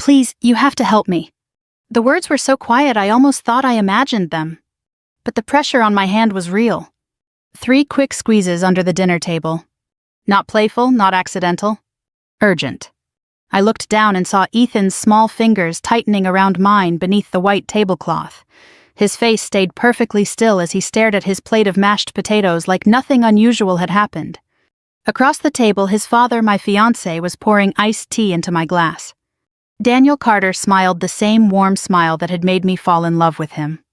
Please, you have to help me." The words were so quiet I almost thought I imagined them. But the pressure on my hand was real. 3 quick squeezes under the dinner table. Not playful, not accidental. Urgent. I looked down and saw Ethan's small fingers tightening around mine beneath the white tablecloth. His face stayed perfectly still as he stared at his plate of mashed potatoes like nothing unusual had happened. Across the table, his father, my fiancé, was pouring iced tea into my glass. Daniel Carter smiled the same warm smile that had made me fall in love with him.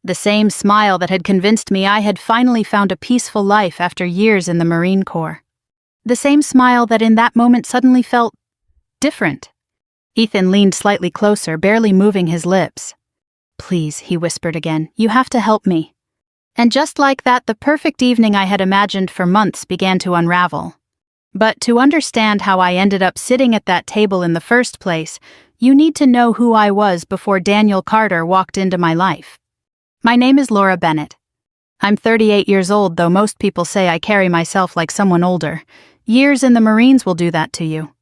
The same smile that had convinced me I had finally found a peaceful life after years in the Marine Corps. The same smile that in that moment suddenly felt different. Ethan leaned slightly closer, barely moving his lips. "Please," he whispered again, "you have to help me." And just like that, the perfect evening I had imagined for months began to unravel. But to understand how I ended up sitting at that table in the first place, you need to know who I was before Daniel Carter walked into my life. My name is Laura Bennett. I'm 38 years old, though most people say I carry myself like someone older. Years in the Marines will do that to you.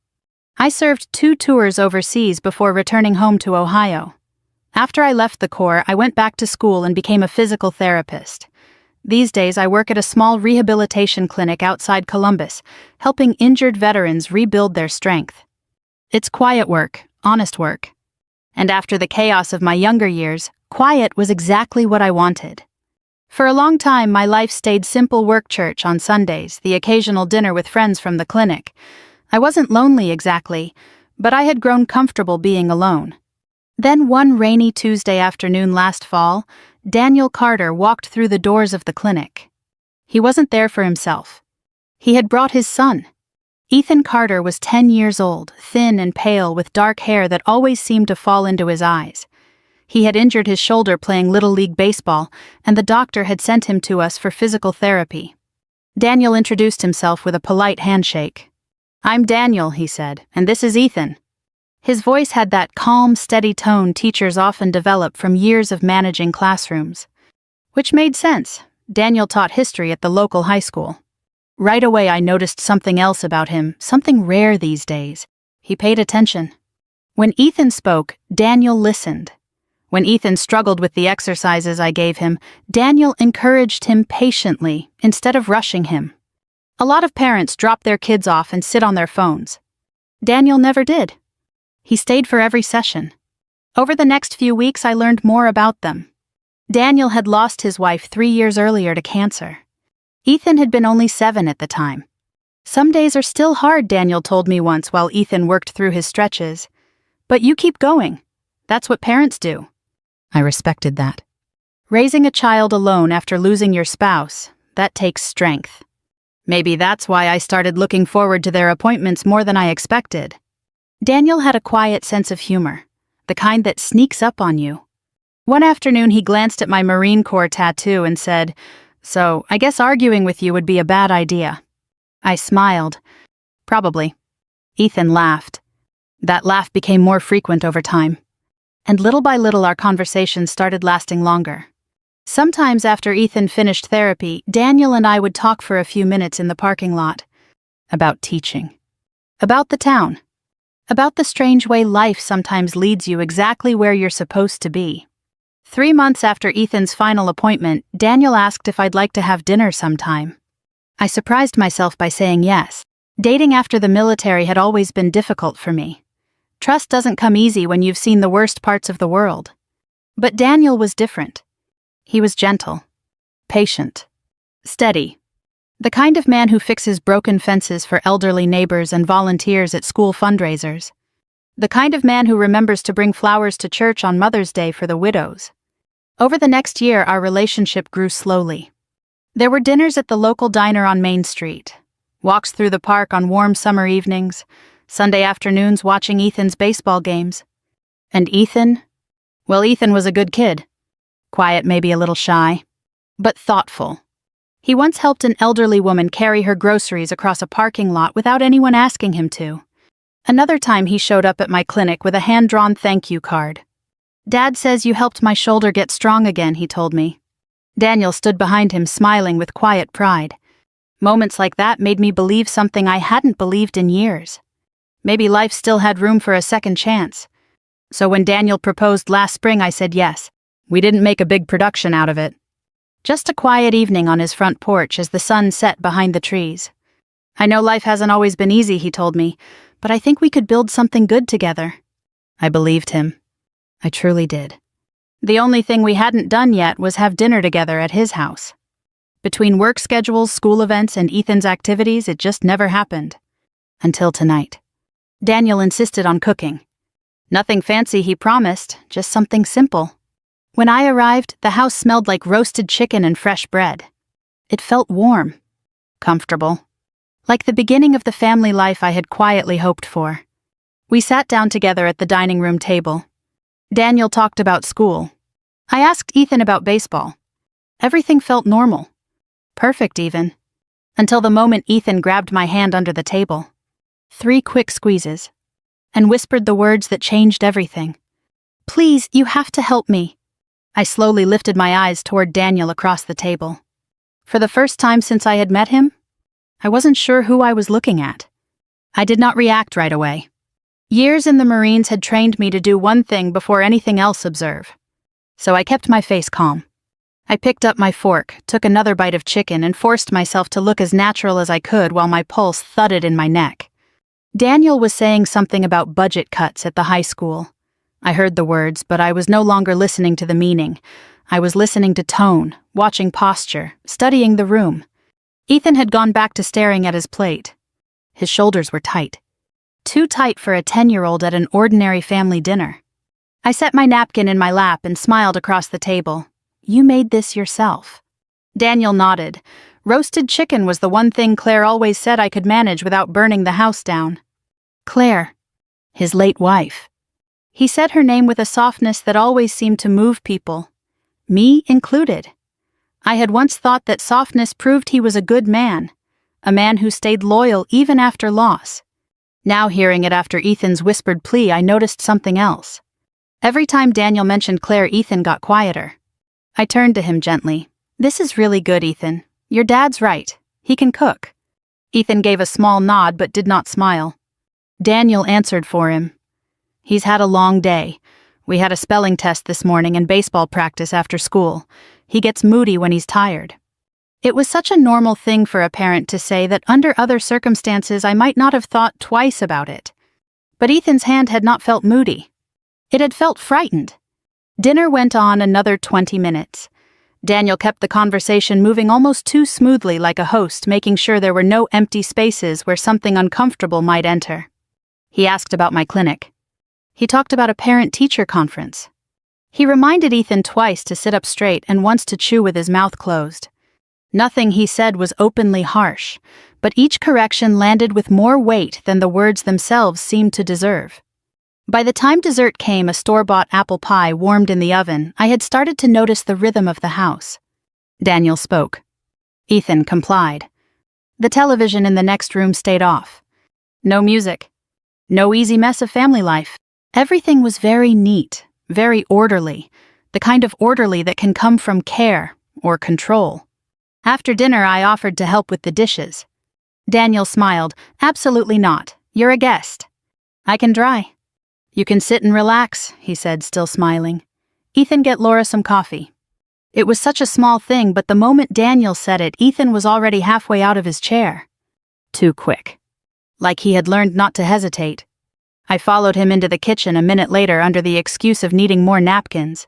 I served 2 tours overseas before returning home to Ohio. After I left the Corps, I went back to school and became a physical therapist. These days, I work at a small rehabilitation clinic outside Columbus, helping injured veterans rebuild their strength. It's quiet work, honest work. And after the chaos of my younger years, quiet was exactly what I wanted. For a long time, my life stayed simple: work, church on Sundays, the occasional dinner with friends from the clinic. I wasn't lonely exactly, but I had grown comfortable being alone. Then one rainy Tuesday afternoon last fall, Daniel Carter walked through the doors of the clinic. He wasn't there for himself. He had brought his son. Ethan Carter was 10 years old, thin and pale, with dark hair that always seemed to fall into his eyes. He had injured his shoulder playing Little League baseball, and the doctor had sent him to us for physical therapy. Daniel introduced himself with a polite handshake. "I'm Daniel," he said, "and this is Ethan." His voice had that calm, steady tone teachers often develop from years of managing classrooms. Which made sense. Daniel taught history at the local high school. Right away I noticed something else about him, something rare these days. He paid attention. When Ethan spoke, Daniel listened. When Ethan struggled with the exercises I gave him, Daniel encouraged him patiently instead of rushing him. A lot of parents drop their kids off and sit on their phones. Daniel never did. He stayed for every session. Over the next few weeks, I learned more about them. Daniel had lost his wife 3 years earlier to cancer. Ethan had been only 7 at the time. "Some days are still hard," Daniel told me once while Ethan worked through his stretches. "But you keep going. That's what parents do." I respected that. Raising a child alone after losing your spouse, that takes strength. Maybe that's why I started looking forward to their appointments more than I expected. Daniel had a quiet sense of humor, the kind that sneaks up on you. One afternoon he glanced at my Marine Corps tattoo and said, "So, I guess arguing with you would be a bad idea." I smiled. "Probably." Ethan laughed. That laugh became more frequent over time. And little by little our conversations started lasting longer. Sometimes after Ethan finished therapy, Daniel and I would talk for a few minutes in the parking lot. About teaching. About the town. About the strange way life sometimes leads you exactly where you're supposed to be. 3 months after Ethan's final appointment, Daniel asked if I'd like to have dinner sometime. I surprised myself by saying yes. Dating after the military had always been difficult for me. Trust doesn't come easy when you've seen the worst parts of the world. But Daniel was different. He was gentle, patient, steady. The kind of man who fixes broken fences for elderly neighbors and volunteers at school fundraisers. The kind of man who remembers to bring flowers to church on Mother's Day for the widows. Over the next year, our relationship grew slowly. There were dinners at the local diner on Main Street, walks through the park on warm summer evenings, Sunday afternoons watching Ethan's baseball games. And Ethan? Well, Ethan was a good kid. Quiet, maybe a little shy, but thoughtful. He once helped an elderly woman carry her groceries across a parking lot without anyone asking him to. Another time he showed up at my clinic with a hand-drawn thank you card. "Dad says you helped my shoulder get strong again," he told me. Daniel stood behind him smiling with quiet pride. Moments like that made me believe something I hadn't believed in years. Maybe life still had room for a second chance. So when Daniel proposed last spring, I said yes. We didn't make a big production out of it. Just a quiet evening on his front porch as the sun set behind the trees. I know life hasn't always been easy, he told me, but I think we could build something good together. I believed him. I truly did. The only thing we hadn't done yet was have dinner together at his house. Between work schedules, school events, and Ethan's activities, it just never happened. Until tonight. Daniel insisted on cooking. Nothing fancy, he promised, just something simple. When I arrived, the house smelled like roasted chicken and fresh bread. It felt warm, comfortable, like the beginning of the family life I had quietly hoped for. We sat down together at the dining room table. Daniel talked about school. I asked Ethan about baseball. Everything felt normal. Perfect, even. Until the moment Ethan grabbed my hand under the table. 3 quick squeezes. And whispered the words that changed everything. Please, you have to help me. I slowly lifted my eyes toward Daniel across the table. For the first time since I had met him, I wasn't sure who I was looking at. I did not react right away. Years in the Marines had trained me to do one thing before anything else observe. So I kept my face calm. I picked up my fork, took another bite of chicken, and forced myself to look as natural as I could while my pulse thudded in my neck. Daniel was saying something about budget cuts at the high school. I heard the words, but I was no longer listening to the meaning. I was listening to tone, watching posture, studying the room. Ethan had gone back to staring at his plate. His shoulders were tight. Too tight for a 10-year-old at an ordinary family dinner. I set my napkin in my lap and smiled across the table. You made this yourself. Daniel nodded. Roasted chicken was the one thing Claire always said I could manage without burning the house down. Claire, his late wife. He said her name with a softness that always seemed to move people, me included. I had once thought that softness proved he was a good man, a man who stayed loyal even after loss. Now hearing it after Ethan's whispered plea, I noticed something else. Every time Daniel mentioned Claire, Ethan got quieter. I turned to him gently. This is really good, Ethan. Your dad's right. He can cook. Ethan gave a small nod but did not smile. Daniel answered for him. He's had a long day. We had a spelling test this morning and baseball practice after school. He gets moody when he's tired. It was such a normal thing for a parent to say that under other circumstances I might not have thought twice about it. But Ethan's hand had not felt moody. It had felt frightened. Dinner went on another 20 minutes. Daniel kept the conversation moving almost too smoothly like a host, making sure there were no empty spaces where something uncomfortable might enter. He asked about my clinic. He talked about a parent-teacher conference. He reminded Ethan twice to sit up straight and once to chew with his mouth closed. Nothing he said was openly harsh, but each correction landed with more weight than the words themselves seemed to deserve. By the time dessert came, a store-bought apple pie warmed in the oven, I had started to notice the rhythm of the house. Daniel spoke. Ethan complied. The television in the next room stayed off. No music. No easy mess of family life. Everything was very neat, very orderly, the kind of orderly that can come from care or control. After dinner, I offered to help with the dishes. Daniel smiled. Absolutely not. You're a guest. I can dry. You can sit and relax, he said, still smiling. Ethan, get Laura some coffee. It was such a small thing, but the moment Daniel said it, Ethan was already halfway out of his chair. Too quick. Like he had learned not to hesitate. I followed him into the kitchen a minute later under the excuse of needing more napkins.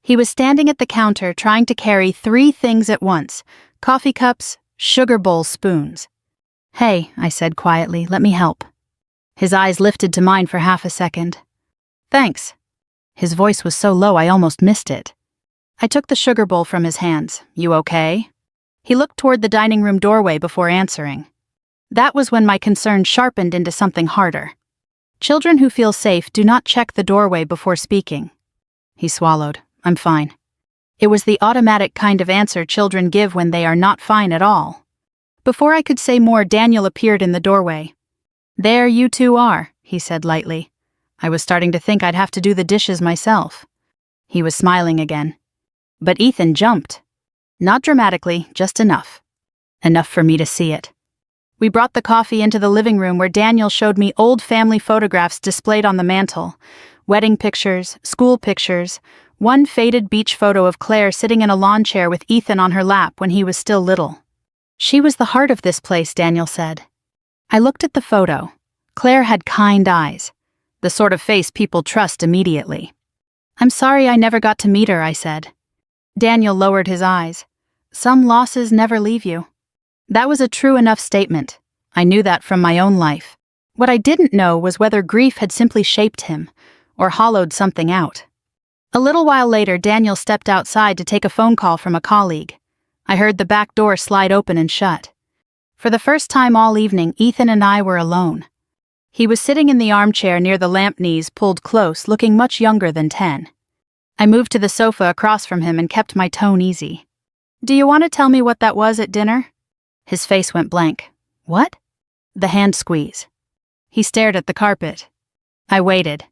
He was standing at the counter trying to carry 3 things at once: coffee cups, sugar bowl spoons. Hey, I said quietly, let me help. His eyes lifted to mine for half a second. Thanks. His voice was so low I almost missed it. I took the sugar bowl from his hands. You okay? He looked toward the dining room doorway before answering. That was when my concern sharpened into something harder. Children who feel safe do not check the doorway before speaking. He swallowed. I'm fine. It was the automatic kind of answer children give when they are not fine at all. Before I could say more, Daniel appeared in the doorway. There you two are, he said lightly. I was starting to think I'd have to do the dishes myself. He was smiling again. But Ethan jumped. Not dramatically, just enough. Enough for me to see it. We brought the coffee into the living room where Daniel showed me old family photographs displayed on the mantel. Wedding pictures, school pictures, one faded beach photo of Claire sitting in a lawn chair with Ethan on her lap when he was still little. She was the heart of this place, Daniel said. I looked at the photo. Claire had kind eyes, the sort of face people trust immediately. I'm sorry I never got to meet her, I said. Daniel lowered his eyes. Some losses never leave you. That was a true enough statement. I knew that from my own life. What I didn't know was whether grief had simply shaped him, or hollowed something out. A little while later, Daniel stepped outside to take a phone call from a colleague. I heard the back door slide open and shut. For the first time all evening, Ethan and I were alone. He was sitting in the armchair near the lamp knees, pulled close, looking much younger than 10. I moved to the sofa across from him and kept my tone easy. Do you want to tell me what that was at dinner? His face went blank. What? The hand squeeze. He stared at the carpet. I waited.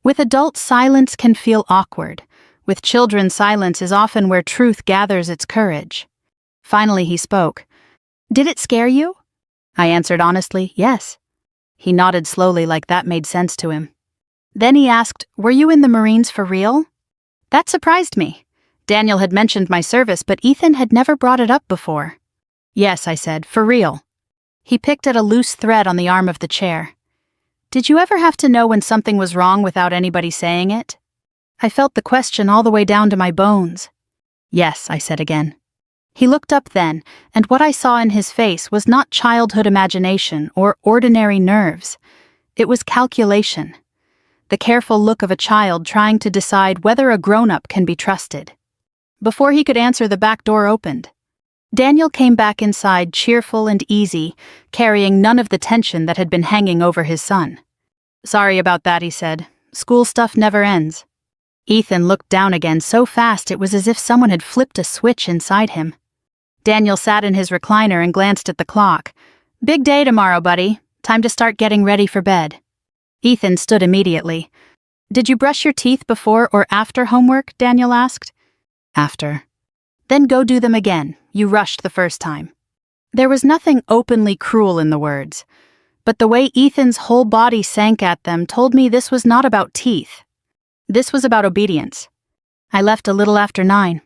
With adults, silence can feel awkward. With children, silence is often where truth gathers its courage. Finally, he spoke. Did it scare you? I answered honestly, yes. He nodded slowly like that made sense to him. Then he asked, were you in the Marines for real? That surprised me. Daniel had mentioned my service, but Ethan had never brought it up before. Yes, I said, for real. He picked at a loose thread on the arm of the chair. Did you ever have to know when something was wrong without anybody saying it? I felt the question all the way down to my bones. Yes, I said again. He looked up then, and what I saw in his face was not childhood imagination or ordinary nerves. It was calculation. The careful look of a child trying to decide whether a grown-up can be trusted. Before he could answer, the back door opened. Daniel came back inside, cheerful and easy, carrying none of the tension that had been hanging over his son. Sorry about that, he said. School stuff never ends. Ethan looked down again so fast it was as if someone had flipped a switch inside him. Daniel sat in his recliner and glanced at the clock. Big day tomorrow, buddy. Time to start getting ready for bed. Ethan stood immediately. Did you brush your teeth before or after homework? Daniel asked. After. Then go do them again. You rushed the first time. There was nothing openly cruel in the words, but the way Ethan's whole body sank at them told me this was not about teeth. This was about obedience. I left a little after 9.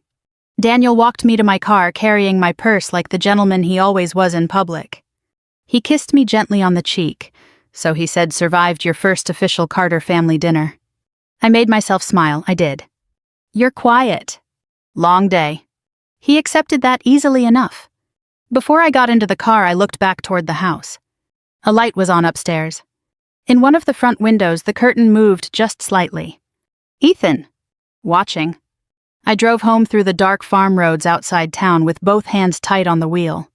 Daniel walked me to my car, carrying my purse like the gentleman he always was in public. He kissed me gently on the cheek, so he said survived your first official Carter family dinner. I made myself smile, I did. You're quiet. Long day. He accepted that easily enough. Before I got into the car, I looked back toward the house. A light was on upstairs. In one of the front windows, the curtain moved just slightly. Ethan. Watching. I drove home through the dark farm roads outside town with both hands tight on the wheel.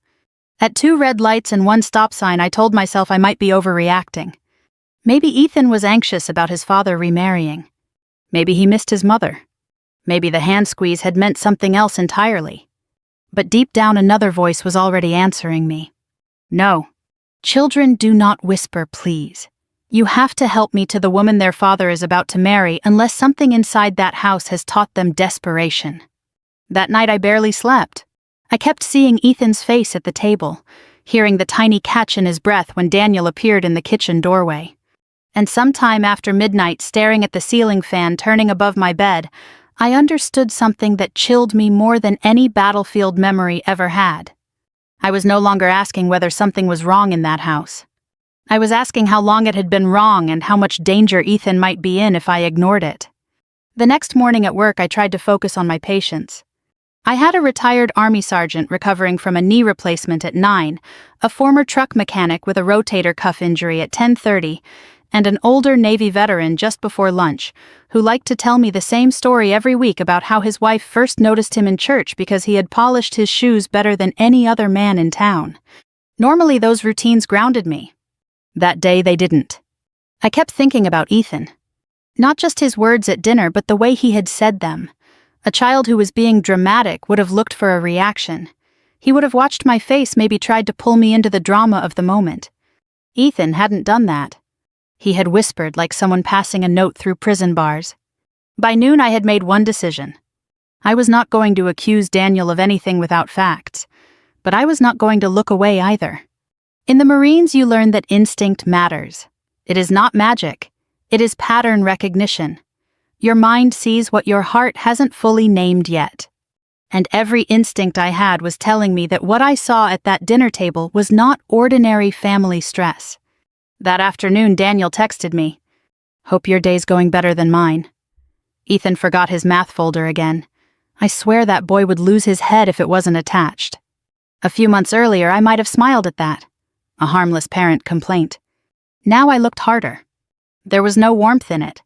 At 2 red lights and 1 stop sign, I told myself I might be overreacting. Maybe Ethan was anxious about his father remarrying. Maybe he missed his mother. Maybe the hand squeeze had meant something else entirely. But deep down another voice was already answering me. No. Children do not whisper, please. You have to help me to the woman their father is about to marry unless something inside that house has taught them desperation. That night I barely slept. I kept seeing Ethan's face at the table, hearing the tiny catch in his breath when Daniel appeared in the kitchen doorway. And sometime after midnight, staring at the ceiling fan turning above my bed, I understood something that chilled me more than any battlefield memory ever had. I was no longer asking whether something was wrong in that house. I was asking how long it had been wrong and how much danger Ethan might be in if I ignored it. The next morning at work, I tried to focus on my patients. I had a retired Army sergeant recovering from a knee replacement at 9, a former truck mechanic with a rotator cuff injury at 10:30, and an older Navy veteran just before lunch, who liked to tell me the same story every week about how his wife first noticed him in church because he had polished his shoes better than any other man in town. Normally those routines grounded me. That day they didn't. I kept thinking about Ethan. Not just his words at dinner, but the way he had said them. A child who was being dramatic would have looked for a reaction. He would have watched my face, maybe tried to pull me into the drama of the moment. Ethan hadn't done that. He had whispered like someone passing a note through prison bars. By noon I had made one decision. I was not going to accuse Daniel of anything without facts, but I was not going to look away either. In the Marines, you learn that instinct matters. It is not magic. It is pattern recognition. Your mind sees what your heart hasn't fully named yet. And every instinct I had was telling me that what I saw at that dinner table was not ordinary family stress. That afternoon, Daniel texted me, "Hope your day's going better than mine." Ethan forgot his math folder again. I swear that boy would lose his head if it wasn't attached. A few months earlier, I might have smiled at that. A harmless parent complaint. Now I looked harder. There was no warmth in it.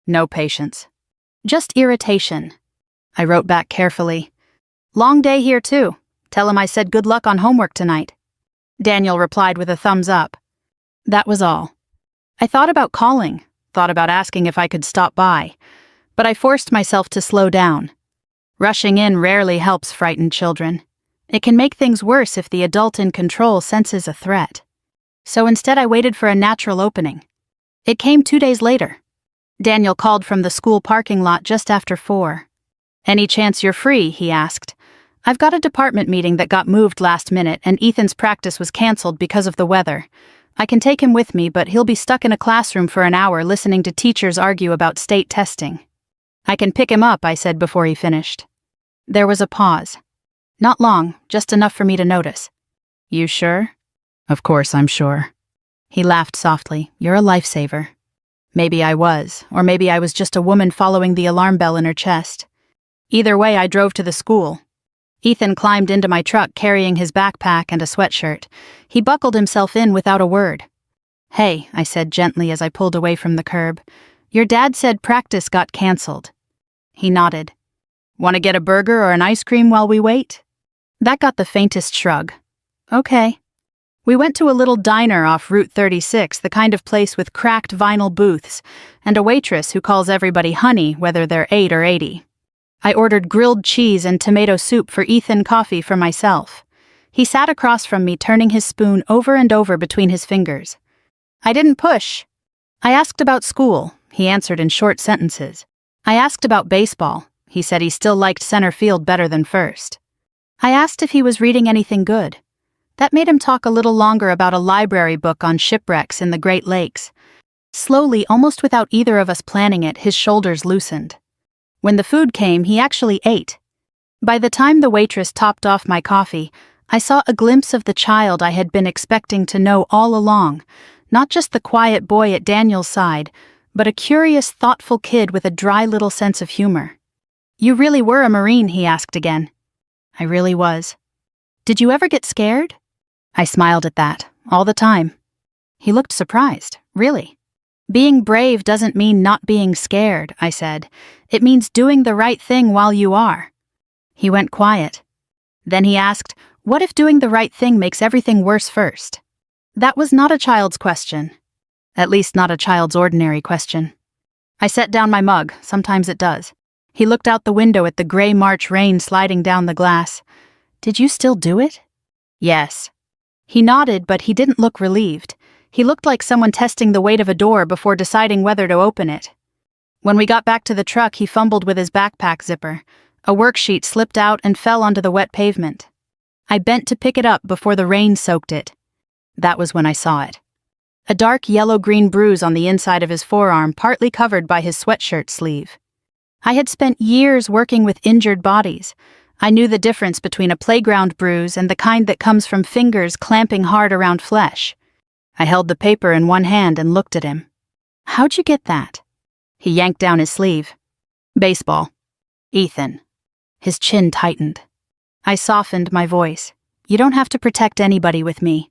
No patience. Just irritation. I wrote back carefully. "Long day here too. Tell him I said good luck on homework tonight." Daniel replied with a thumbs up. That was all. I thought about calling, thought about asking if I could stop by, but I forced myself to slow down. Rushing in rarely helps frightened children. It can make things worse if the adult in control senses a threat. So instead I waited for a natural opening. It came 2 days later. Daniel called from the school parking lot just after 4. "Any chance you're free?" he asked. "I've got a department meeting that got moved last minute and Ethan's practice was canceled because of the weather. I can take him with me, but he'll be stuck in a classroom for an hour listening to teachers argue about state testing." "I can pick him up," I said before he finished. There was a pause. Not long, just enough for me to notice. "You sure?" "Of course I'm sure." He laughed softly. "You're a lifesaver." Maybe I was, or maybe I was just a woman following the alarm bell in her chest. Either way, I drove to the school. Ethan climbed into my truck carrying his backpack and a sweatshirt. He buckled himself in without a word. "Hey," I said gently as I pulled away from the curb. "Your dad said practice got canceled." He nodded. "Want to get a burger or an ice cream while we wait?" That got the faintest shrug. "Okay." We went to a little diner off Route 36, the kind of place with cracked vinyl booths, and a waitress who calls everybody honey, whether they're 8 or 80. I ordered grilled cheese and tomato soup for Ethan, coffee for myself. He sat across from me, turning his spoon over and over between his fingers. I didn't push. I asked about school. He answered in short sentences. I asked about baseball. He said he still liked center field better than first. I asked if he was reading anything good. That made him talk a little longer about a library book on shipwrecks in the Great Lakes. Slowly, almost without either of us planning it, his shoulders loosened. When the food came, he actually ate. By the time the waitress topped off my coffee, I saw a glimpse of the child I had been expecting to know all along, not just the quiet boy at Daniel's side, but a curious, thoughtful kid with a dry little sense of humor. "You really were a Marine?" he asked again. I really was. "Did you ever get scared?" I smiled at that, all the time. He looked surprised. "Really?" "Being brave doesn't mean not being scared," I said. "It means doing the right thing while you are." He went quiet. Then he asked, "What if doing the right thing makes everything worse first?" That was not a child's question. At least not a child's ordinary question. I set down my mug. Sometimes it does. He looked out the window at the gray March rain sliding down the glass. "Did you still do it?" "Yes." He nodded, but he didn't look relieved. He looked like someone testing the weight of a door before deciding whether to open it. When we got back to the truck, he fumbled with his backpack zipper. A worksheet slipped out and fell onto the wet pavement. I bent to pick it up before the rain soaked it. That was when I saw it. A dark yellow-green bruise on the inside of his forearm, partly covered by his sweatshirt sleeve. I had spent years working with injured bodies. I knew the difference between a playground bruise and the kind that comes from fingers clamping hard around flesh. I held the paper in one hand and looked at him. "How'd you get that?" He yanked down his sleeve. "Baseball." "Ethan." His chin tightened. I softened my voice. "You don't have to protect anybody with me."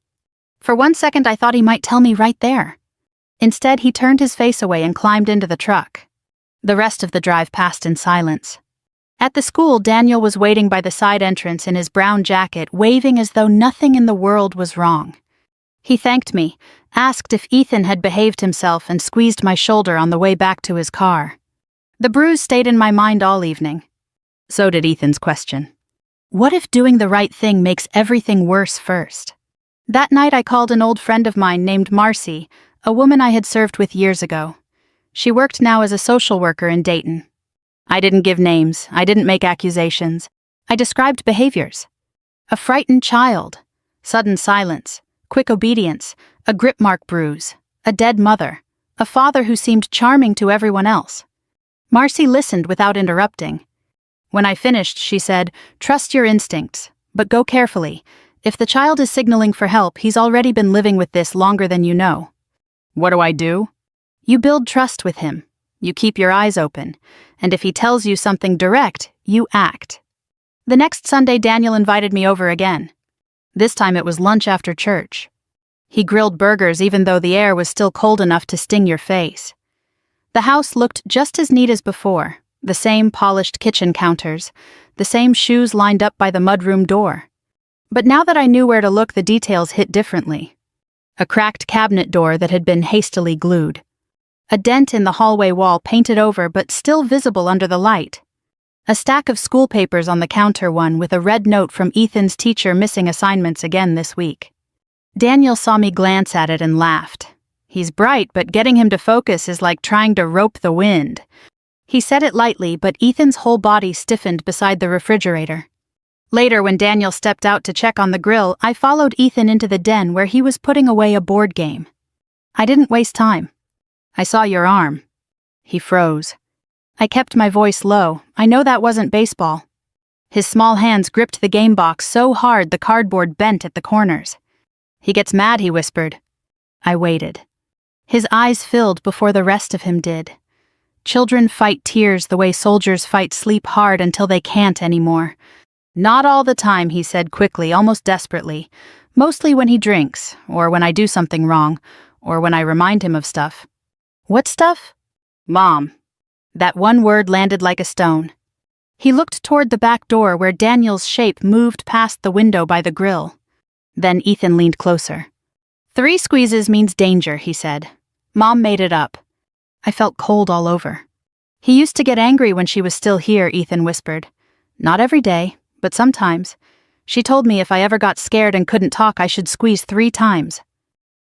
For 1 second I thought he might tell me right there. Instead, he turned his face away and climbed into the truck. The rest of the drive passed in silence. At the school, Daniel was waiting by the side entrance in his brown jacket, waving as though nothing in the world was wrong. He thanked me, asked if Ethan had behaved himself, and squeezed my shoulder on the way back to his car. The bruise stayed in my mind all evening. So did Ethan's question. What if doing the right thing makes everything worse first? That night I called an old friend of mine named Marcy, a woman I had served with years ago. She worked now as a social worker in Dayton. I didn't give names, I didn't make accusations. I described behaviors. A frightened child, sudden silence, quick obedience, a grip mark bruise, a dead mother, a father who seemed charming to everyone else. Marcy listened without interrupting. When I finished, she said, "Trust your instincts, but go carefully. If the child is signaling for help, he's already been living with this longer than you know." "What do I do?" "You build trust with him. You keep your eyes open, and if he tells you something direct, you act." The next Sunday, Daniel invited me over again. This time it was lunch after church. He grilled burgers even though the air was still cold enough to sting your face. The house looked just as neat as before, the same polished kitchen counters, the same shoes lined up by the mudroom door. But now that I knew where to look, the details hit differently. A cracked cabinet door that had been hastily glued. A dent in the hallway wall painted over but still visible under the light. A stack of school papers on the counter, one with a red note from Ethan's teacher missing assignments again this week. Daniel saw me glance at it and laughed. "He's bright, but getting him to focus is like trying to rope the wind." He said it lightly, but Ethan's whole body stiffened beside the refrigerator. Later, when Daniel stepped out to check on the grill, I followed Ethan into the den where he was putting away a board game. I didn't waste time. "I saw your arm." He froze. I kept my voice low. "I know that wasn't baseball." His small hands gripped the game box so hard the cardboard bent at the corners. "He gets mad," he whispered. I waited. His eyes filled before the rest of him did. Children fight tears the way soldiers fight sleep hard until they can't anymore. "Not all the time," he said quickly, almost desperately. "Mostly when he drinks, or when I do something wrong, or when I remind him of stuff." "What stuff?" "Mom." That one word landed like a stone. He looked toward the back door where Daniel's shape moved past the window by the grill. Then Ethan leaned closer. "3 squeezes means danger," he said. "Mom made it up." I felt cold all over. "He used to get angry when she was still here," Ethan whispered. "Not every day, but sometimes. She told me if I ever got scared and couldn't talk, I should squeeze 3 times.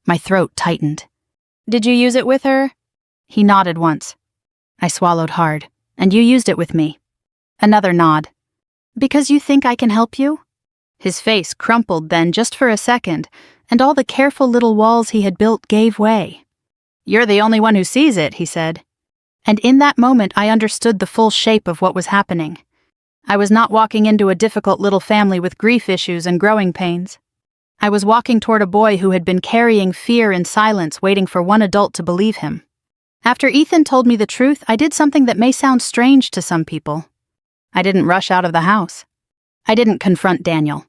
My throat tightened. "Did you use it with her?" He nodded once. I swallowed hard. "And you used it with me?" Another nod. "Because you think I can help you?" His face crumpled then just for a second, and all the careful little walls he had built gave way. "You're the only one who sees it," he said. And in that moment I understood the full shape of what was happening. I was not walking into a difficult little family with grief issues and growing pains. I was walking toward a boy who had been carrying fear in silence, waiting for one adult to believe him. After Ethan told me the truth, I did something that may sound strange to some people. I didn't rush out of the house. I didn't confront Daniel.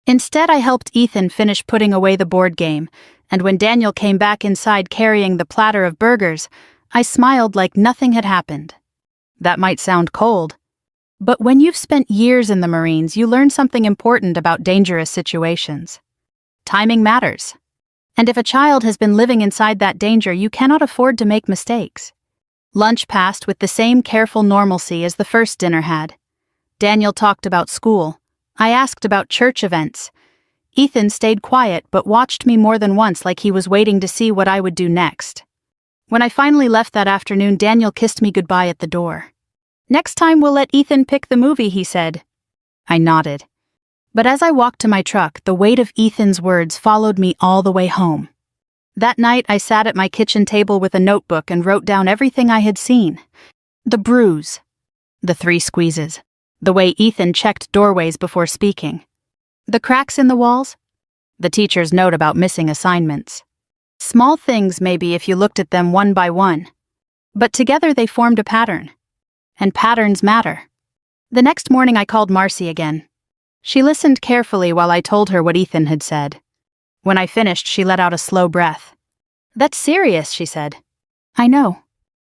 Instead, I helped Ethan finish putting away the board game, and when Daniel came back inside carrying the platter of burgers, I smiled like nothing had happened. That might sound cold, but when you've spent years in the Marines, you learn something important about dangerous situations. Timing matters. And if a child has been living inside that danger, you cannot afford to make mistakes. Lunch passed with the same careful normalcy as the first dinner had. Daniel talked about school. I asked about church events. Ethan stayed quiet but watched me more than once like he was waiting to see what I would do next. When I finally left that afternoon, Daniel kissed me goodbye at the door. "Next time we'll let Ethan pick the movie," he said. I nodded. But as I walked to my truck, the weight of Ethan's words followed me all the way home. That night, I sat at my kitchen table with a notebook and wrote down everything I had seen. The bruise. The 3 squeezes. The way Ethan checked doorways before speaking. The cracks in the walls. The teacher's note about missing assignments. Small things, maybe, if you looked at them one by one. But together they formed a pattern. And patterns matter. The next morning I called Marcy again. She listened carefully while I told her what Ethan had said. When I finished, she let out a slow breath. "That's serious," she said. "I know."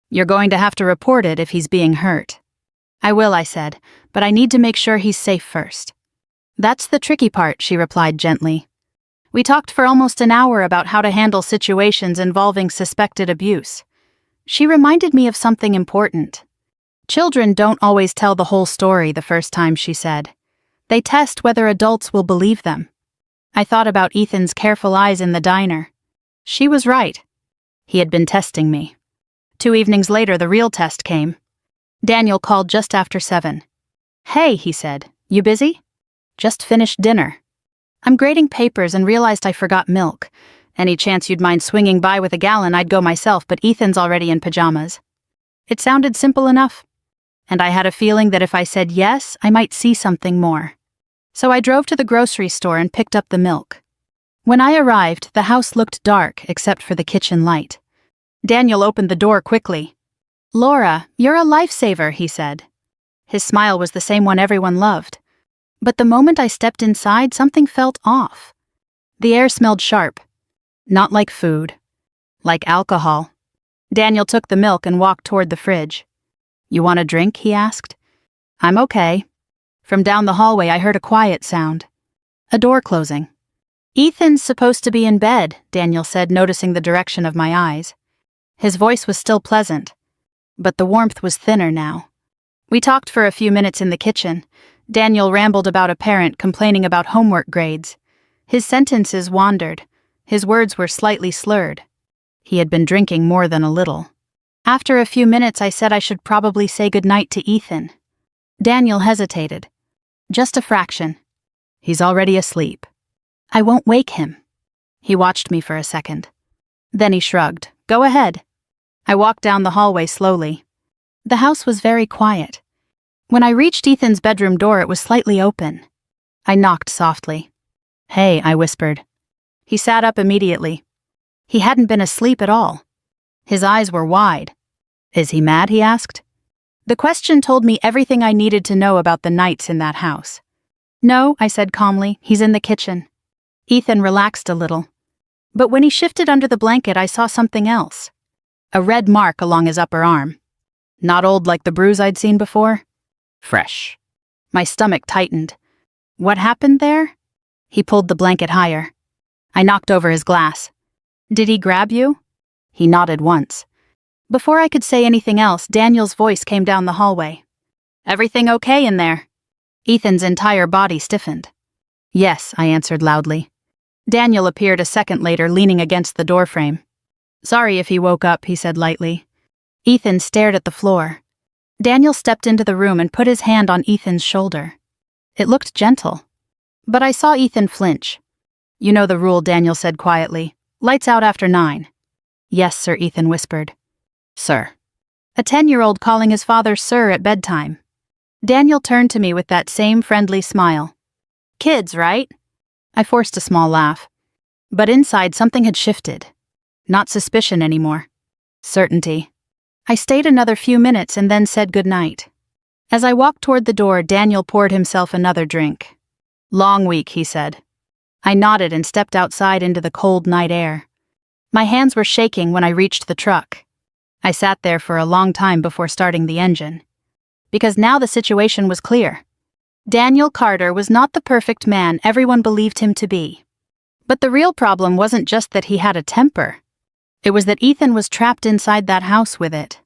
"You're going to have to report it if he's being hurt." "I will," I said, "but I need to make sure he's safe first." "That's the tricky part," she replied gently. We talked for almost an hour about how to handle situations involving suspected abuse. She reminded me of something important. Children don't always tell the whole story the first time, she said. They test whether adults will believe them. I thought about Ethan's careful eyes in the diner. She was right. He had been testing me. 2 evenings later, the real test came. Daniel called just after 7. "Hey," he said, "you busy?" "Just finished dinner." I'm grading papers and realized I forgot milk. Any chance you'd mind swinging by with a gallon, I'd go myself, but Ethan's already in pajamas. It sounded simple enough, and I had a feeling that if I said yes, I might see something more. So I drove to the grocery store and picked up the milk. When I arrived, the house looked dark except for the kitchen light. Daniel opened the door quickly. "Laura, you're a lifesaver," he said. His smile was the same one everyone loved. But the moment I stepped inside, something felt off. The air smelled sharp. Not like food. Like alcohol. Daniel took the milk and walked toward the fridge. "You want a drink?" he asked. "I'm okay." From down the hallway I heard a quiet sound. A door closing. "Ethan's supposed to be in bed," Daniel said, noticing the direction of my eyes. His voice was still pleasant, but the warmth was thinner now. We talked for a few minutes in the kitchen. Daniel rambled about a parent complaining about homework grades. His sentences wandered. His words were slightly slurred. He had been drinking more than a little. After a few minutes I said I should probably say goodnight to Ethan. Daniel hesitated. "Just a fraction. He's already asleep. I won't wake him." He watched me for a second. Then he shrugged. "Go ahead." I walked down the hallway slowly. The house was very quiet. When I reached Ethan's bedroom door, it was slightly open. I knocked softly. "Hey," I whispered. He sat up immediately. He hadn't been asleep at all. His eyes were wide. "Is he mad?" he asked. The question told me everything I needed to know about the nights in that house. "No," I said calmly, "he's in the kitchen." Ethan relaxed a little. But when he shifted under the blanket, I saw something else. A red mark along his upper arm. Not old like the bruise I'd seen before. Fresh. My stomach tightened. "What happened there?" He pulled the blanket higher. I knocked over his glass. "Did he grab you?" He nodded once. Before I could say anything else, Daniel's voice came down the hallway. "Everything okay in there?" Ethan's entire body stiffened. "Yes," I answered loudly. Daniel appeared a second later, leaning against the doorframe. "Sorry if he woke up," he said lightly. Ethan stared at the floor. Daniel stepped into the room and put his hand on Ethan's shoulder. It looked gentle. But I saw Ethan flinch. "You know the rule," Daniel said quietly. "Lights out after 9. "Yes, sir," Ethan whispered. "Sir." A 10-year-old calling his father sir at bedtime. Daniel turned to me with that same friendly smile. "Kids, right?" I forced a small laugh. But inside something had shifted. Not suspicion anymore. Certainty. I stayed another few minutes and then said goodnight. As I walked toward the door, Daniel poured himself another drink. "Long week," he said. I nodded and stepped outside into the cold night air. My hands were shaking when I reached the truck. I sat there for a long time before starting the engine. Because now the situation was clear. Daniel Carter was not the perfect man everyone believed him to be. But the real problem wasn't just that he had a temper. It was that Ethan was trapped inside that house with it.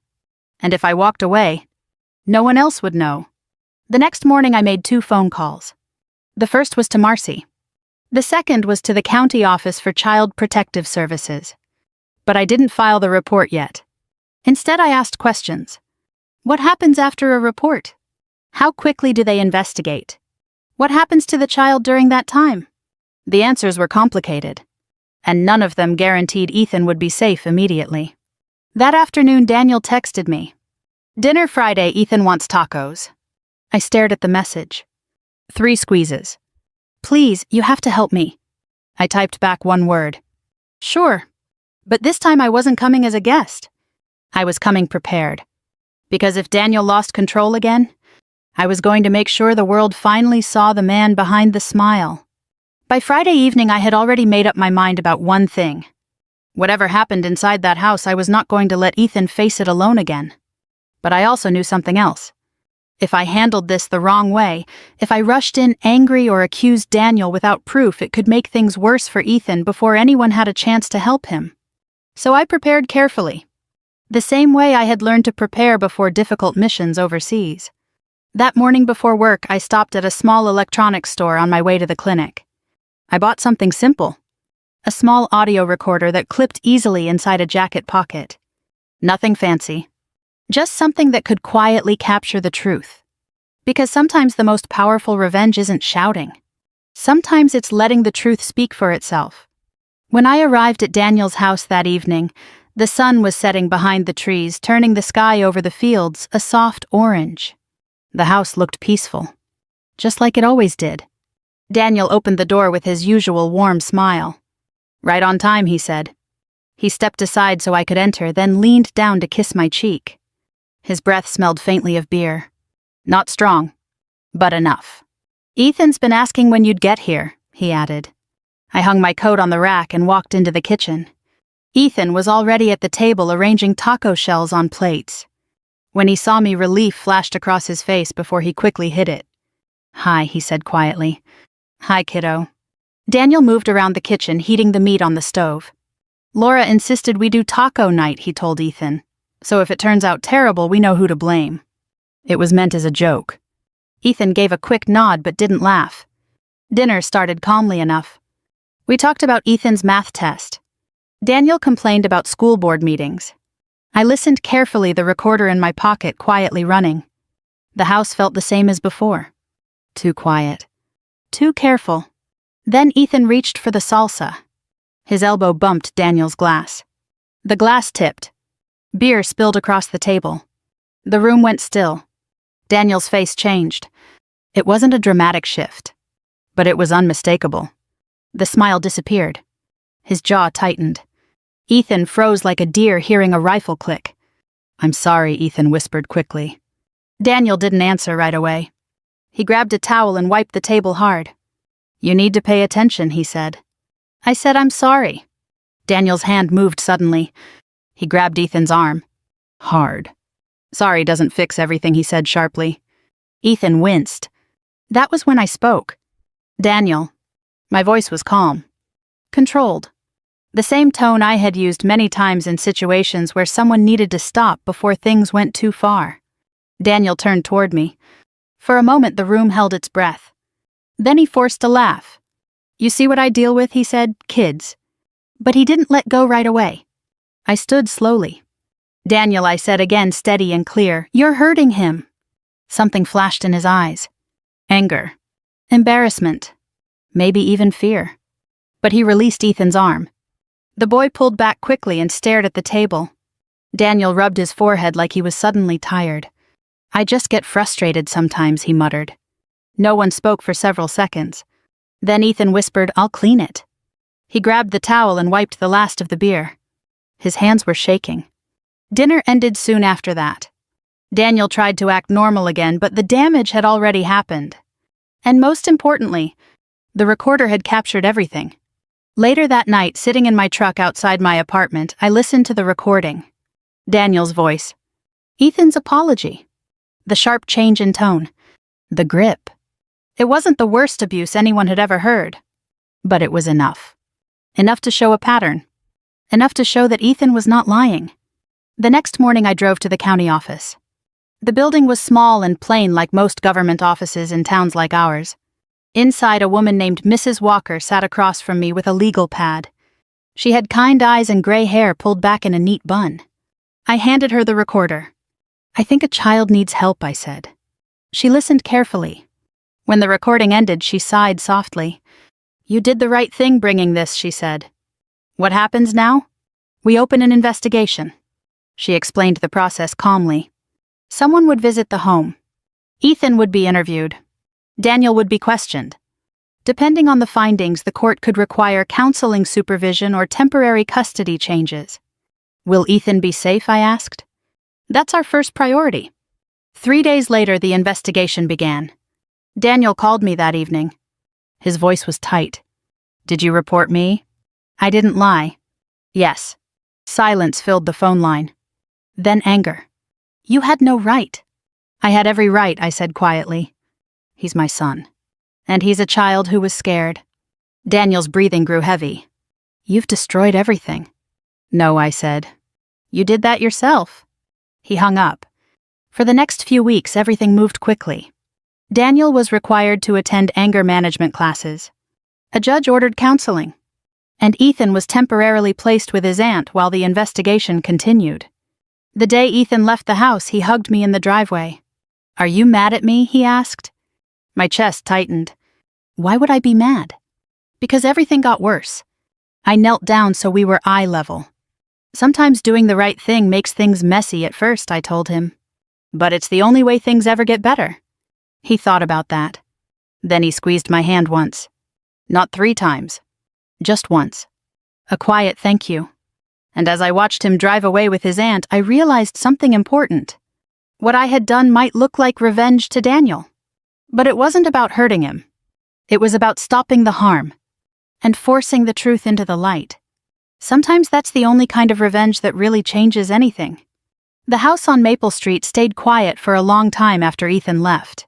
And if I walked away, no one else would know. The next morning I made 2 phone calls. The first was to Marcy. The second was to the County Office for Child Protective Services. But I didn't file the report yet. Instead, I asked questions. What happens after a report? How quickly do they investigate? What happens to the child during that time? The answers were complicated, and none of them guaranteed Ethan would be safe immediately. That afternoon, Daniel texted me. "Dinner Friday, Ethan wants tacos." I stared at the message. 3 squeezes. "Please, you have to help me." I typed back 1 word. "Sure." But this time I wasn't coming as a guest. I was coming prepared. Because if Daniel lost control again, I was going to make sure the world finally saw the man behind the smile. By Friday evening, I had already made up my mind about one thing. Whatever happened inside that house, I was not going to let Ethan face it alone again. But I also knew something else. If I handled this the wrong way, if I rushed in angry or accused Daniel without proof, it could make things worse for Ethan before anyone had a chance to help him. So I prepared carefully. The same way I had learned to prepare before difficult missions overseas. That morning before work, I stopped at a small electronics store on my way to the clinic. I bought something simple. A small audio recorder that clipped easily inside a jacket pocket. Nothing fancy. Just something that could quietly capture the truth. Because sometimes the most powerful revenge isn't shouting. Sometimes it's letting the truth speak for itself. When I arrived at Daniel's house that evening, the sun was setting behind the trees, turning the sky over the fields a soft orange. The house looked peaceful, just like it always did. Daniel opened the door with his usual warm smile. "Right on time," he said. He stepped aside so I could enter, then leaned down to kiss my cheek. His breath smelled faintly of beer. "Not strong, but enough." "Ethan's been asking when you'd get here," he added. I hung my coat on the rack and walked into the kitchen. Ethan was already at the table arranging taco shells on plates. When he saw me, relief flashed across his face before he quickly hid it. "Hi," he said quietly. "Hi, kiddo." Daniel moved around the kitchen, heating the meat on the stove. "Laura insisted we do taco night," he told Ethan. "So if it turns out terrible, we know who to blame." It was meant as a joke. Ethan gave a quick nod but didn't laugh. Dinner started calmly enough. We talked about Ethan's math test. Daniel complained about school board meetings. I listened carefully, the recorder in my pocket quietly running. The house felt the same as before. Too quiet. Too careful. Then Ethan reached for the salsa. His elbow bumped Daniel's glass. The glass tipped. Beer spilled across the table. The room went still. Daniel's face changed. It wasn't a dramatic shift, but it was unmistakable. The smile disappeared. His jaw tightened. Ethan froze like a deer hearing a rifle click. "I'm sorry," Ethan whispered quickly. Daniel didn't answer right away. He grabbed a towel and wiped the table hard. "You need to pay attention," he said. I said, "I'm sorry." Daniel's hand moved suddenly. He grabbed Ethan's arm. Hard. "Sorry doesn't fix everything," he said sharply. Ethan winced. That was when I spoke. "Daniel." My voice was calm. Controlled. The same tone I had used many times in situations where someone needed to stop before things went too far. Daniel turned toward me. For a moment the room held its breath. Then he forced a laugh. "You see what I deal with," he said, "kids." But he didn't let go right away. I stood slowly. "Daniel," I said again, steady and clear, "you're hurting him." Something flashed in his eyes. Anger. Embarrassment. Maybe even fear. But he released Ethan's arm. The boy pulled back quickly and stared at the table. Daniel rubbed his forehead like he was suddenly tired. "I just get frustrated sometimes," he muttered. No one spoke for several seconds. Then Ethan whispered, "I'll clean it." He grabbed the towel and wiped the last of the beer. His hands were shaking. Dinner ended soon after that. Daniel tried to act normal again, but the damage had already happened. And most importantly, the recorder had captured everything. Later that night, sitting in my truck outside my apartment, I listened to the recording. Daniel's voice. Ethan's apology. The sharp change in tone. The grip. It wasn't the worst abuse anyone had ever heard. But it was enough. Enough to show a pattern. Enough to show that Ethan was not lying. The next morning I drove to the county office. The building was small and plain like most government offices in towns like ours. Inside, a woman named Mrs. Walker sat across from me with a legal pad. She had kind eyes and gray hair pulled back in a neat bun. I handed her the recorder. "I think a child needs help," I said. She listened carefully. When the recording ended, she sighed softly. "You did the right thing bringing this," she said. "What happens now? We open an investigation." She explained the process calmly. Someone would visit the home. Ethan would be interviewed. Daniel would be questioned. Depending on the findings, the court could require counseling supervision or temporary custody changes. "Will Ethan be safe?" I asked. "That's our first priority." 3 days later, the investigation began. Daniel called me that evening. His voice was tight. "Did you report me?" I didn't lie. "Yes." Silence filled the phone line. Then anger. "You had no right." "I had every right," I said quietly. "He's my son. And he's a child who was scared." Daniel's breathing grew heavy. "You've destroyed everything." "No," I said. "You did that yourself." He hung up. For the next few weeks, everything moved quickly. Daniel was required to attend anger management classes. A judge ordered counseling. And Ethan was temporarily placed with his aunt while the investigation continued. The day Ethan left the house, he hugged me in the driveway. "Are you mad at me?" he asked. My chest tightened. Why would I be mad? Because everything got worse. I knelt down so we were eye level. Sometimes doing the right thing makes things messy at first, I told him. But it's the only way things ever get better. He thought about that. Then he squeezed my hand once. Not 3 times. Just once. A quiet thank you. And as I watched him drive away with his aunt, I realized something important. What I had done might look like revenge to Daniel. But it wasn't about hurting him. It was about stopping the harm and forcing the truth into the light. Sometimes that's the only kind of revenge that really changes anything. The house on Maple Street stayed quiet for a long time after Ethan left.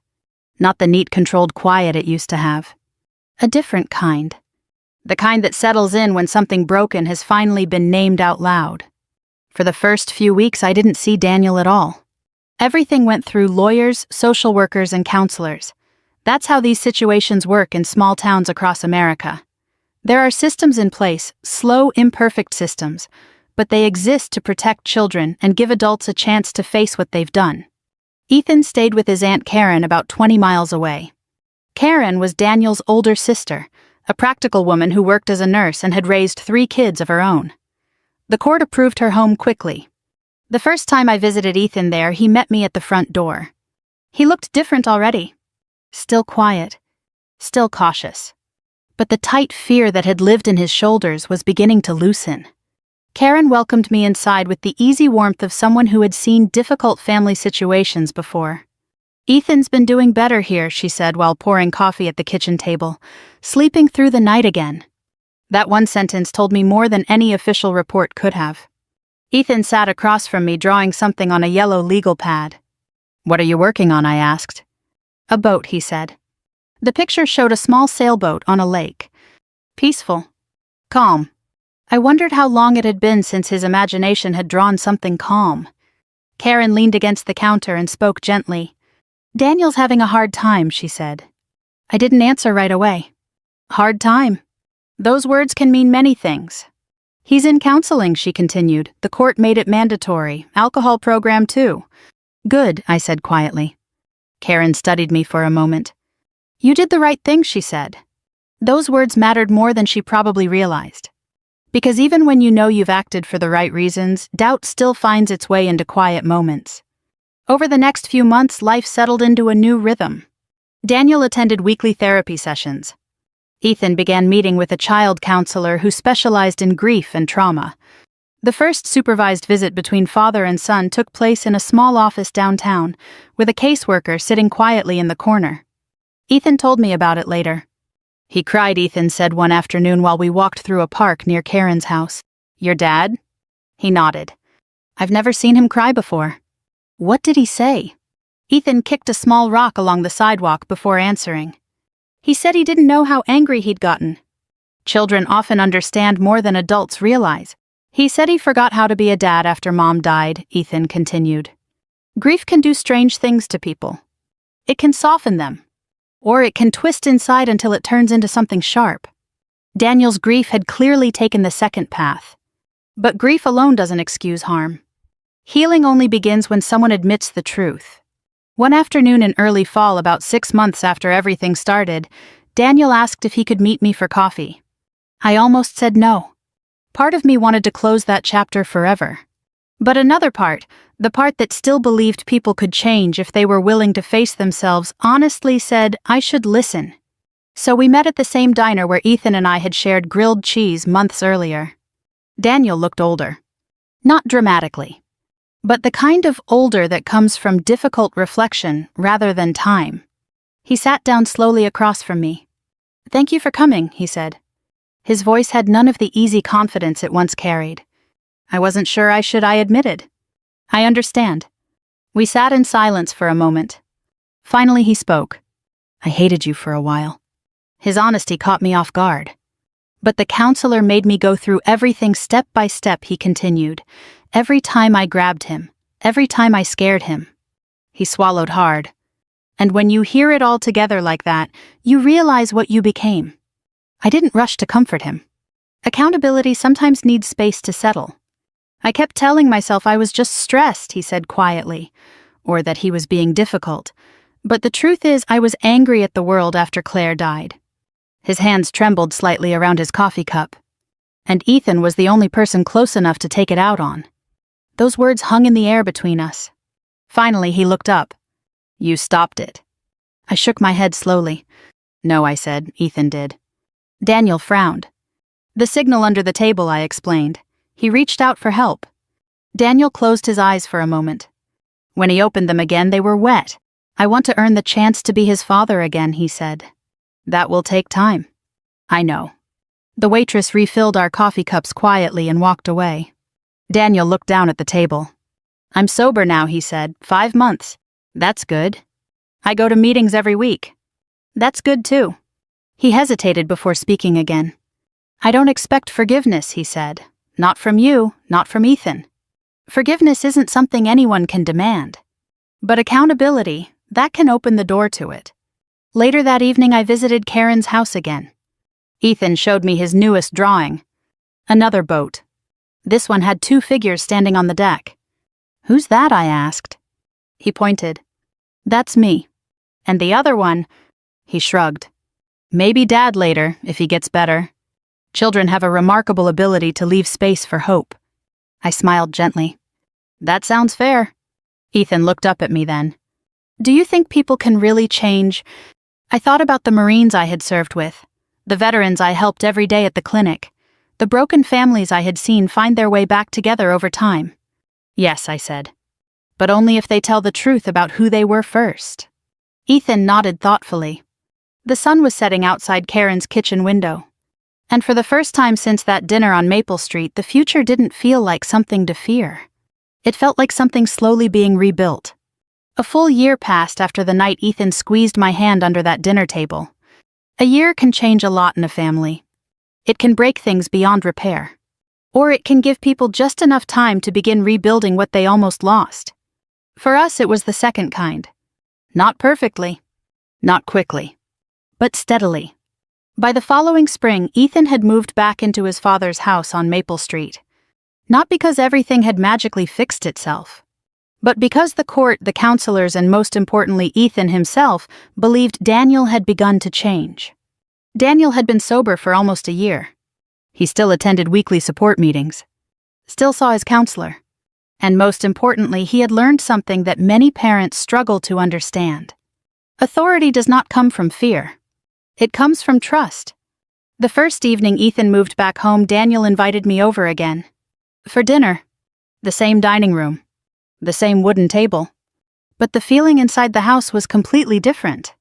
Not the neat, controlled quiet it used to have. A different kind. The kind that settles in when something broken has finally been named out loud. For the first few weeks, I didn't see Daniel at all. Everything went through lawyers, social workers, and counselors. That's how these situations work in small towns across America. There are systems in place, slow, imperfect systems, but they exist to protect children and give adults a chance to face what they've done. Ethan stayed with his Aunt Karen about 20 miles away. Karen was Daniel's older sister, a practical woman who worked as a nurse and had raised 3 kids of her own. The court approved her home quickly. The first time I visited Ethan there, he met me at the front door. He looked different already. Still quiet. Still cautious. But the tight fear that had lived in his shoulders was beginning to loosen. Karen welcomed me inside with the easy warmth of someone who had seen difficult family situations before. "Ethan's been doing better here," she said while pouring coffee at the kitchen table, "sleeping through the night again." That one sentence told me more than any official report could have. Ethan sat across from me drawing something on a yellow legal pad. "What are you working on?" I asked. "A boat," he said. The picture showed a small sailboat on a lake. Peaceful. Calm. I wondered how long it had been since his imagination had drawn something calm. Karen leaned against the counter and spoke gently. "Daniel's having a hard time," she said. I didn't answer right away. Hard time. Those words can mean many things. "He's in counseling," she continued. "The court made it mandatory. Alcohol program too." "Good," I said quietly. Karen studied me for a moment. "You did the right thing," she said. Those words mattered more than she probably realized. Because even when you know you've acted for the right reasons, doubt still finds its way into quiet moments. Over the next few months, life settled into a new rhythm. Daniel attended weekly therapy sessions. Ethan began meeting with a child counselor who specialized in grief and trauma. The first supervised visit between father and son took place in a small office downtown, with a caseworker sitting quietly in the corner. Ethan told me about it later. "He cried," Ethan said one afternoon while we walked through a park near Karen's house. "Your dad?" He nodded. "I've never seen him cry before." "What did he say?" Ethan kicked a small rock along the sidewalk before answering. "He said he didn't know how angry he'd gotten. Children often understand more than adults realize. He said he forgot how to be a dad after Mom died," Ethan continued. "Grief can do strange things to people. It can soften them. Or it can twist inside until it turns into something sharp. Daniel's grief had clearly taken the second path. But grief alone doesn't excuse harm. Healing only begins when someone admits the truth. One afternoon in early fall, about 6 months after everything started, Daniel asked if he could meet me for coffee. I almost said no. Part of me wanted to close that chapter forever. But another part, the part that still believed people could change if they were willing to face themselves, honestly said I should listen. So we met at the same diner where Ethan and I had shared grilled cheese months earlier. Daniel looked older. Not dramatically. But the kind of older that comes from difficult reflection rather than time. He sat down slowly across from me. "Thank you for coming," he said. His voice had none of the easy confidence it once carried. I wasn't sure I admitted. "I understand." We sat in silence for a moment. Finally he spoke. "I hated you for a while." His honesty caught me off guard. "But the counselor made me go through everything step by step," he continued. "Every time I grabbed him, every time I scared him." He swallowed hard. "And when you hear it all together like that, you realize what you became." I didn't rush to comfort him. Accountability sometimes needs space to settle. I kept telling myself I was just stressed, he said quietly, or that he was being difficult. But the truth is I was angry at the world after Claire died. His hands trembled slightly around his coffee cup. And Ethan was the only person close enough to take it out on. Those words hung in the air between us. Finally, he looked up. "You stopped it." I shook my head slowly. "No," I said. "Ethan did." Daniel frowned. "The signal under the table," I explained. He reached out for help. Daniel closed his eyes for a moment. When he opened them again, they were wet. "I want to earn the chance to be his father again," he said. "That will take time." "I know." The waitress refilled our coffee cups quietly and walked away. Daniel looked down at the table. "I'm sober now," he said. 5 months. "That's good." "I go to meetings every week." "That's good too." He hesitated before speaking again. "I don't expect forgiveness," he said. "Not from you, not from Ethan. Forgiveness isn't something anyone can demand. But accountability, that can open the door to it." Later that evening, I visited Karen's house again. Ethan showed me his newest drawing. Another boat. This one had 2 figures standing on the deck. "Who's that?" I asked. He pointed. "That's me. And the other one," he shrugged. "Maybe Dad later, if he gets better." Children have a remarkable ability to leave space for hope. I smiled gently. "That sounds fair." Ethan looked up at me then. "Do you think people can really change?" I thought about the Marines I had served with, the veterans I helped every day at the clinic, the broken families I had seen find their way back together over time. "Yes," I said. "But only if they tell the truth about who they were first." Ethan nodded thoughtfully. The sun was setting outside Karen's kitchen window. And for the first time since that dinner on Maple Street, the future didn't feel like something to fear. It felt like something slowly being rebuilt. A full year passed after the night Ethan squeezed my hand under that dinner table. A year can change a lot in a family. It can break things beyond repair. Or it can give people just enough time to begin rebuilding what they almost lost. For us, it was the second kind. Not perfectly. Not quickly. But steadily. By the following spring, Ethan had moved back into his father's house on Maple Street. Not because everything had magically fixed itself, but because the court, the counselors, and most importantly Ethan himself, believed Daniel had begun to change. Daniel had been sober for almost a year. He still attended weekly support meetings, still saw his counselor, and most importantly, he had learned something that many parents struggle to understand. Authority does not come from fear. It comes from trust. The first evening Ethan moved back home, Daniel invited me over again. For dinner. The same dining room. The same wooden table. But the feeling inside the house was completely different.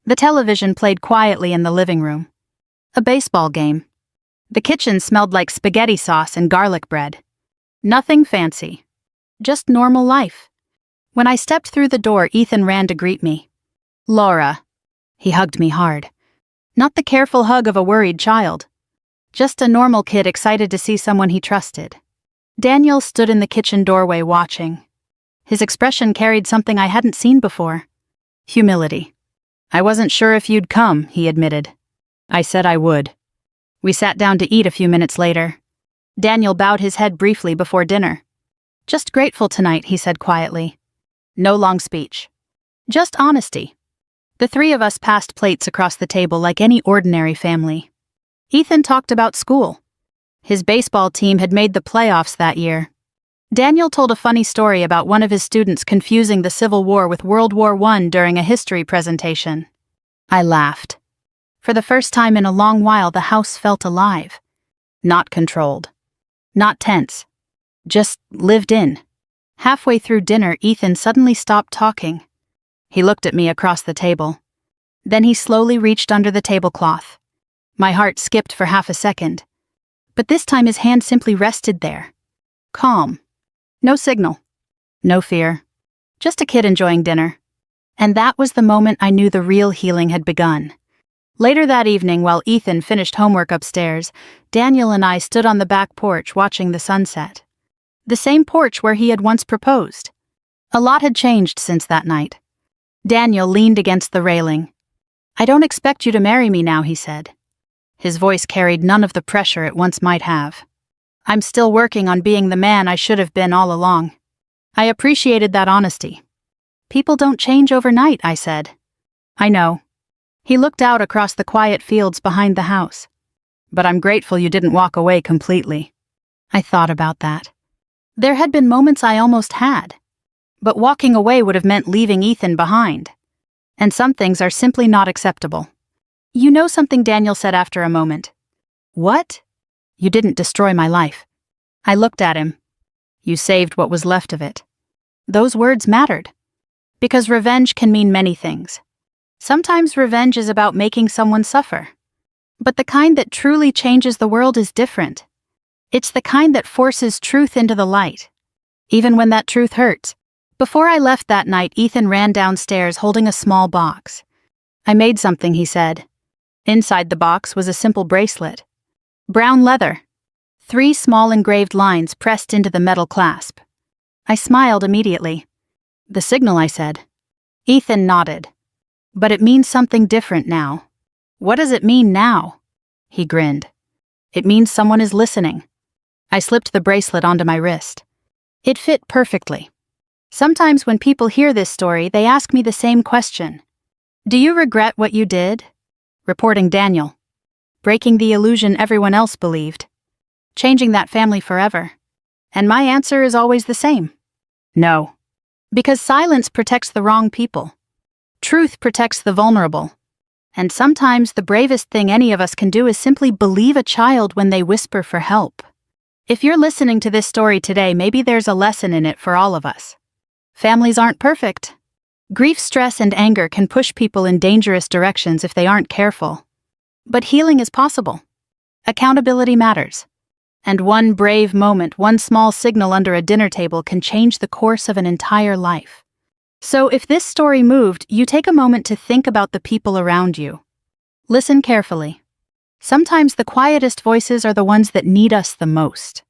The television played quietly in the living room. A baseball game. The kitchen smelled like spaghetti sauce and garlic bread. Nothing fancy. Just normal life. When I stepped through the door, Ethan ran to greet me. "Laura." He hugged me hard. Not the careful hug of a worried child. Just a normal kid excited to see someone he trusted. Daniel stood in the kitchen doorway watching. His expression carried something I hadn't seen before. Humility. "I wasn't sure if you'd come," he admitted. I said I would. We sat down to eat a few minutes later. Daniel bowed his head briefly before dinner. "Just grateful tonight," he said quietly. No long speech. Just honesty. The 3 of us passed plates across the table like any ordinary family. Ethan talked about school. His baseball team had made the playoffs that year. Daniel told a funny story about one of his students confusing the Civil War with World War I during a history presentation. I laughed. For the first time in a long while, the house felt alive. Not controlled. Not tense. Just lived in. Halfway through dinner, Ethan suddenly stopped talking. He looked at me across the table. Then he slowly reached under the tablecloth. My heart skipped for half a second. But this time his hand simply rested there. Calm. No signal. No fear. Just a kid enjoying dinner. And that was the moment I knew the real healing had begun. Later that evening, while Ethan finished homework upstairs, Daniel and I stood on the back porch watching the sunset. The same porch where he had once proposed. A lot had changed since that night. Daniel leaned against the railing. "I don't expect you to marry me now," he said. His voice carried none of the pressure it once might have. "I'm still working on being the man I should have been all along." I appreciated that honesty. "People don't change overnight," I said. "I know. He looked out across the quiet fields behind the house. "But I'm grateful you didn't walk away completely." I thought about that. There had been moments I almost had. But walking away would have meant leaving Ethan behind. And some things are simply not acceptable. "You know something," Daniel said after a moment. "What?" "You didn't destroy my life." I looked at him. "You saved what was left of it." Those words mattered. Because revenge can mean many things. Sometimes revenge is about making someone suffer. But the kind that truly changes the world is different. It's the kind that forces truth into the light, even when that truth hurts. Before I left that night, Ethan ran downstairs holding a small box. "I made something," he said. Inside the box was a simple bracelet. Brown leather. 3 small engraved lines pressed into the metal clasp. I smiled immediately. "The signal," I said. Ethan nodded. "But it means something different now." "What does it mean now?" He grinned. "It means someone is listening." I slipped the bracelet onto my wrist. It fit perfectly. Sometimes when people hear this story, they ask me the same question. "Do you regret what you did?" Reporting Daniel. Breaking the illusion everyone else believed. Changing that family forever. And my answer is always the same. No. Because silence protects the wrong people. Truth protects the vulnerable. And sometimes the bravest thing any of us can do is simply believe a child when they whisper for help. If you're listening to this story today, maybe there's a lesson in it for all of us. Families aren't perfect. Grief, stress, and anger can push people in dangerous directions if they aren't careful. But healing is possible. Accountability matters. And one brave moment, one small signal under a dinner table can change the course of an entire life. So if this story moved, you take a moment to think about the people around you. Listen carefully. Sometimes the quietest voices are the ones that need us the most.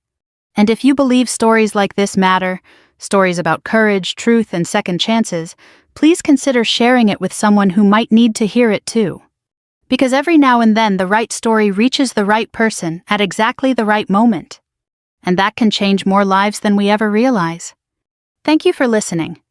And if you believe stories like this matter, stories about courage, truth, and second chances, please consider sharing it with someone who might need to hear it too. Because every now and then the right story reaches the right person at exactly the right moment. And that can change more lives than we ever realize. Thank you for listening.